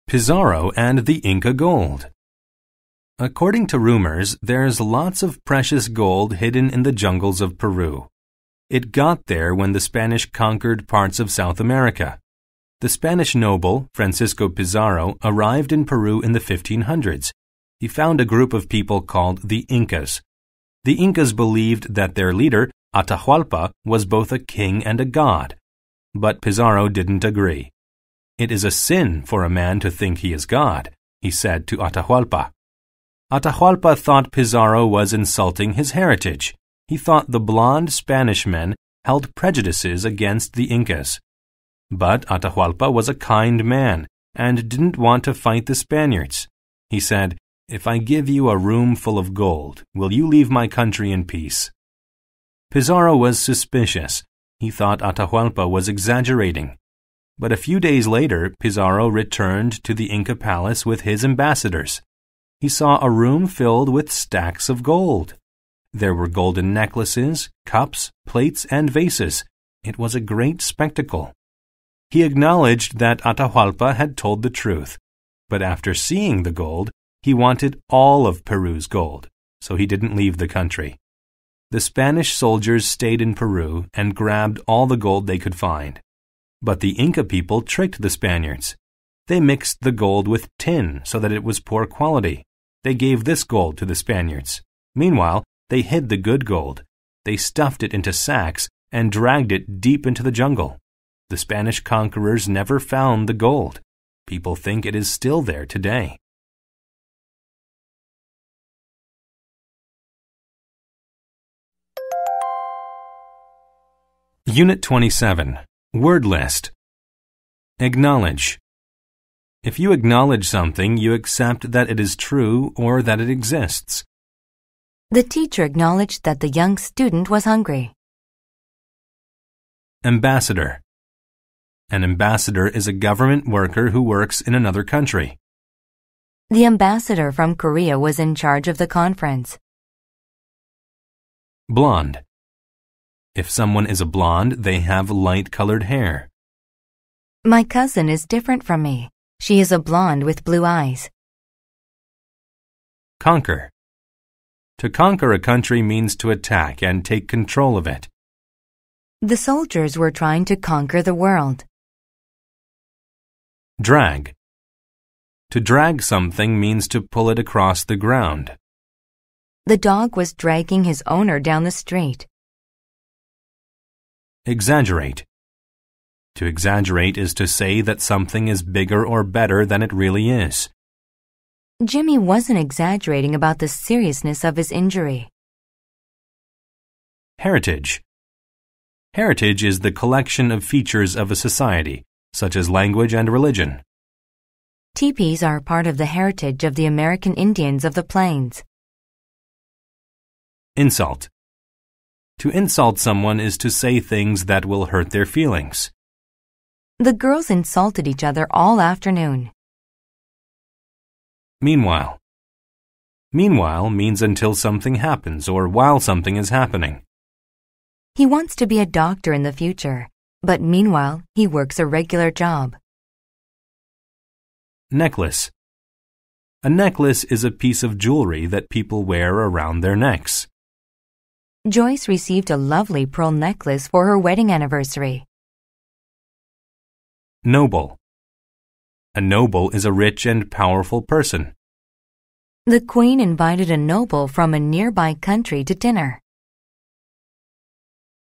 Pizarro and the Inca gold. According to rumors, there's lots of precious gold hidden in the jungles of Peru. It got there when the Spanish conquered parts of South America. The Spanish noble, Francisco Pizarro, arrived in Peru in the 1500s. He found a group of people called the Incas. The Incas believed that their leader, Atahualpa, was both a king and a god. But Pizarro didn't agree. "It is a sin for a man to think he is God," he said to Atahualpa. Atahualpa thought Pizarro was insulting his heritage. He thought the blonde Spanish men held prejudices against the Incas. But Atahualpa was a kind man and didn't want to fight the Spaniards. He said, "If I give you a room full of gold, will you leave my country in peace?" Pizarro was suspicious. He thought Atahualpa was exaggerating. But a few days later, Pizarro returned to the Inca palace with his ambassadors. He saw a room filled with stacks of gold. There were golden necklaces, cups, plates, and vases. It was a great spectacle. He acknowledged that Atahualpa had told the truth, but after seeing the gold, he wanted all of Peru's gold, so he didn't leave the country. The Spanish soldiers stayed in Peru and grabbed all the gold they could find. But the Inca people tricked the Spaniards. They mixed the gold with tin so that it was poor quality. They gave this gold to the Spaniards. Meanwhile, they hid the good gold. They stuffed it into sacks and dragged it deep into the jungle. The Spanish conquerors never found the gold. People think it is still there today. Unit 27. Word list. Acknowledge. If you acknowledge something, you accept that it is true or that it exists. The teacher acknowledged that the young student was hungry. Ambassador. An ambassador is a government worker who works in another country. The ambassador from Korea was in charge of the conference. Blonde. If someone is a blonde, they have light-colored hair. My cousin is different from me. She is a blonde with blue eyes. Conquer. To conquer a country means to attack and take control of it. The soldiers were trying to conquer the world. Drag. To drag something means to pull it across the ground. The dog was dragging his owner down the street. Exaggerate. To exaggerate is to say that something is bigger or better than it really is. Jimmy wasn't exaggerating about the seriousness of his injury. Heritage. Heritage is the collection of features of a society, such as language and religion. Teepees are part of the heritage of the American Indians of the Plains. Insult. To insult someone is to say things that will hurt their feelings. The girls insulted each other all afternoon. Meanwhile. Meanwhile means until something happens or while something is happening. He wants to be a doctor in the future, but meanwhile, he works a regular job. Necklace. A necklace is a piece of jewelry that people wear around their necks. Joyce received a lovely pearl necklace for her wedding anniversary. Noble. A noble is a rich and powerful person. The queen invited a noble from a nearby country to dinner.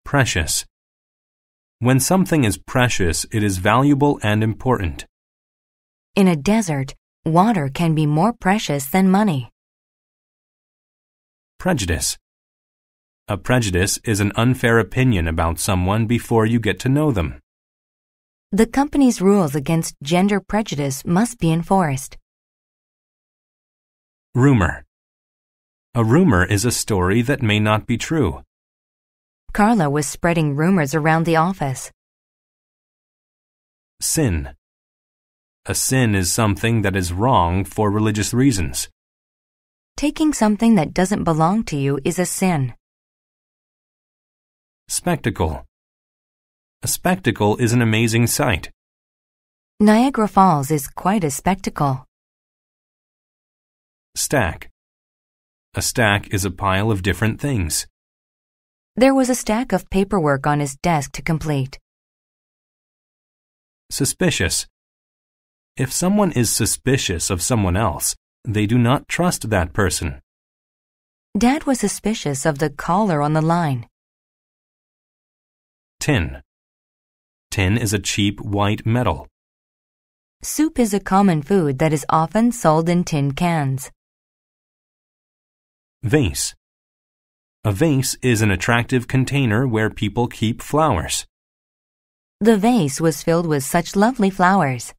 Precious. When something is precious, it is valuable and important. In a desert, water can be more precious than money. Prejudice. A prejudice is an unfair opinion about someone before you get to know them. The company's rules against gender prejudice must be enforced. Rumor. A rumor is a story that may not be true. Carla was spreading rumors around the office. Sin. A sin is something that is wrong for religious reasons. Taking something that doesn't belong to you is a sin. Spectacle. A spectacle is an amazing sight. Niagara Falls is quite a spectacle. Stack. A stack is a pile of different things. There was a stack of paperwork on his desk to complete. Suspicious. If someone is suspicious of someone else, they do not trust that person. Dad was suspicious of the caller on the line. Tin. Tin is a cheap white metal. Soup is a common food that is often sold in tin cans. Vase. A vase is an attractive container where people keep flowers. The vase was filled with such lovely flowers.